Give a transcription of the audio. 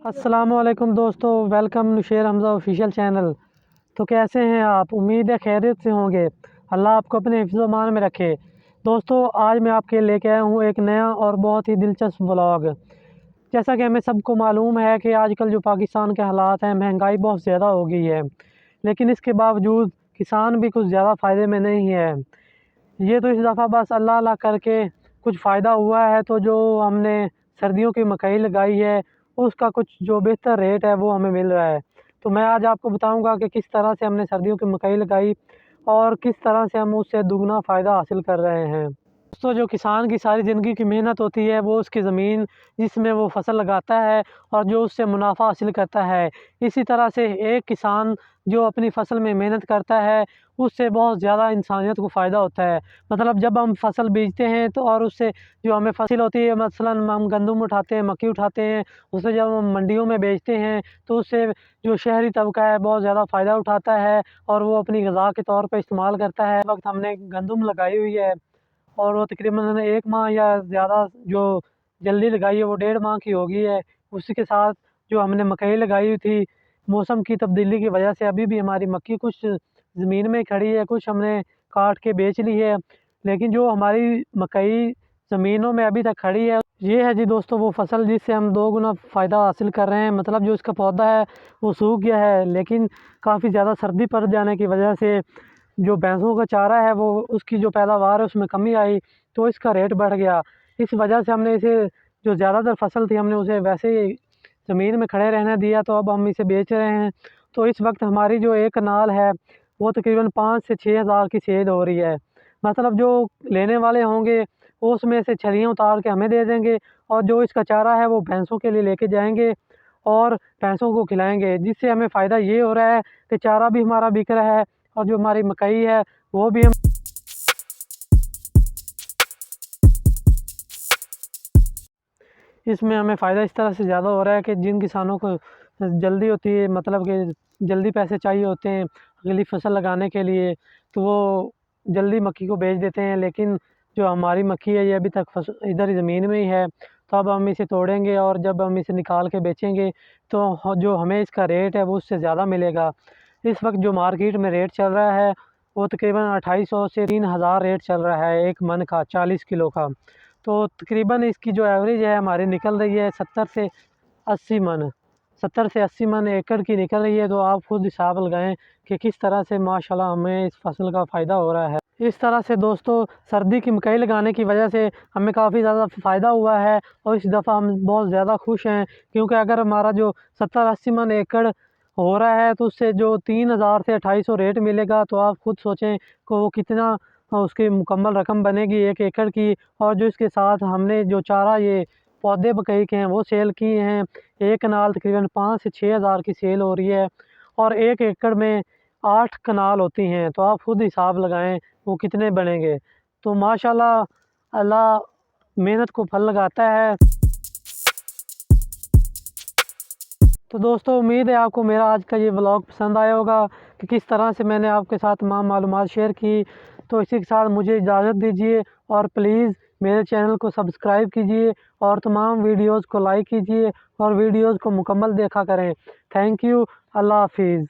अस्सलामुअलैकुम दोस्तों, welcome नुशेर Hamza official channel. तो कैसे हैं आप? उम्मीद है खैरियत से होंगे। अल्लाह आपको अपने हिफ्ज़-ओ-मान में रखे। दोस्तों, आज मैं आपके लेके आया हूँ एक नया और बहुत ही दिलचस्प व्लॉग। जैसा कि हमें सबको मालूम है कि आजकल जो पाकिस्तान के हालात हैं, महंगाई बहुत ज़्यादा हो गई है, लेकिन इसके बावजूद किसान भी कुछ ज़्यादा फ़ायदे में नहीं है। ये तो इस दफ़ा बस अल्लाह अल्लाह करके कुछ फ़ायदा हुआ है, तो जो हमने सर्दियों की मकई लगाई है उसका कुछ जो बेहतर रेट है वो हमें मिल रहा है। तो मैं आज आपको बताऊंगा कि किस तरह से हमने सर्दियों की मकई लगाई और किस तरह से हम उससे दुगना फ़ायदा हासिल कर रहे हैं। दोस्तों, जो किसान की सारी ज़िंदगी की मेहनत होती है वो उसकी ज़मीन जिसमें वो फसल लगाता है और जो उससे मुनाफा हासिल करता है। इसी तरह से एक किसान जो अपनी फसल में मेहनत करता है उससे बहुत ज़्यादा इंसानियत को फ़ायदा होता है। मतलब जब हम फसल बीजते हैं तो और उससे जो हमें फसल होती है, मसलन हम गंदम उठाते हैं, मक्की उठाते हैं, उसे जब हम मंडियों में बेचते हैं तो उससे जो शहरी तबका है बहुत ज़्यादा फ़ायदा उठाता है और वो अपनी ग़िज़ा के तौर पे इस्तेमाल करता है। इस वक्त हमने गंदम लगाई हुई है और वो तकरीबन 1 माह या ज़्यादा जो जल्दी लगाई है वो 1.5 माह की हो गई है। उसी के साथ जो हमने मकई लगाई हुई थी, मौसम की तब्दीली की वजह से अभी भी हमारी मक्की कुछ ज़मीन में खड़ी है, कुछ हमने काट के बेच ली है। लेकिन जो हमारी मकई ज़मीनों में अभी तक खड़ी है, ये है जी दोस्तों वो फसल जिससे हम 2 गुना फ़ायदा हासिल कर रहे हैं। मतलब जो इसका पौधा है वो सूख गया है, लेकिन काफ़ी ज़्यादा सर्दी पड़ जाने की वजह से जो भैंसों का चारा है वो उसकी जो पैदावार है उसमें कमी आई, तो इसका रेट बढ़ गया। इस वजह से हमने इसे जो ज़्यादातर फसल थी हमने उसे वैसे ही ज़मीन में खड़े रहने दिया, तो अब हम इसे बेच रहे हैं। तो इस वक्त हमारी जो एक कनाल है वो तकरीबन 5 से 6 हज़ार की सेल हो रही है। मतलब जो लेने वाले होंगे वो उसमें से छलियाँ उतार के हमें दे देंगे और जो इसका चारा है वो भैंसों के लिए लेके जाएंगे और भैंसों को खिलाएंगे, जिससे हमें फ़ायदा ये हो रहा है कि चारा भी हमारा बिक रहा है और जो हमारी मकई है वो भी हम इसमें हमें फ़ायदा इस तरह से ज़्यादा हो रहा है कि जिन किसानों को जल्दी होती है, मतलब कि जल्दी पैसे चाहिए होते हैं अगली फसल लगाने के लिए, तो वो जल्दी मक्की को बेच देते हैं। लेकिन जो हमारी मक्की है ये अभी तक इधर ही ज़मीन में ही है, तो अब हम इसे तोड़ेंगे और जब हम इसे निकाल के बेचेंगे तो जो हमें इसका रेट है वो उससे ज़्यादा मिलेगा। इस वक्त जो मार्केट में रेट चल रहा है वो तकरीबन 2800 से 3000 रेट चल रहा है एक मन का 40 किलो का। तो तकरीबन इसकी जो एवरेज है हमारी निकल रही है 80 मन 70 से 80 मन एकड़ की निकल रही है। तो आप खुद हिसाब लगाएं कि किस तरह से माशाल्लाह हमें इस फसल का फ़ायदा हो रहा है। इस तरह से दोस्तों सर्दी की मकई लगाने की वजह से हमें काफ़ी ज़्यादा फ़ायदा हुआ है और इस दफ़ा हम बहुत ज़्यादा खुश हैं, क्योंकि अगर हमारा जो 70-80 मन एकड़ हो रहा है तो उससे जो 3000 से 2800 रेट मिलेगा, तो आप खुद सोचें कि वो कितना उसकी मुकम्मल रकम बनेगी 1 एकड़ की। और जो इसके साथ हमने जो चारा ये पौधे मकई के हैं वो सेल किए हैं, एक कनाल तकरीबन 5 से 6 हज़ार की सेल हो रही है और 1 एकड़ में 8 कनाल होती हैं, तो आप खुद हिसाब लगाएं वो कितने बनेंगे। तो माशाल्लाह अल्लाह मेहनत को फल लगाता है। तो दोस्तों, उम्मीद है आपको मेरा आज का ये व्लॉग पसंद आया होगा कि किस तरह से मैंने आपके साथ तमाम मालूमात शेयर की। तो इसी के साथ मुझे इजाज़त दीजिए और प्लीज़ मेरे चैनल को सब्सक्राइब कीजिए और तमाम वीडियोज़ को लाइक कीजिए और वीडियोज़ को मुकम्मल देखा करें। Thank you. अल्लाह हाफिज़।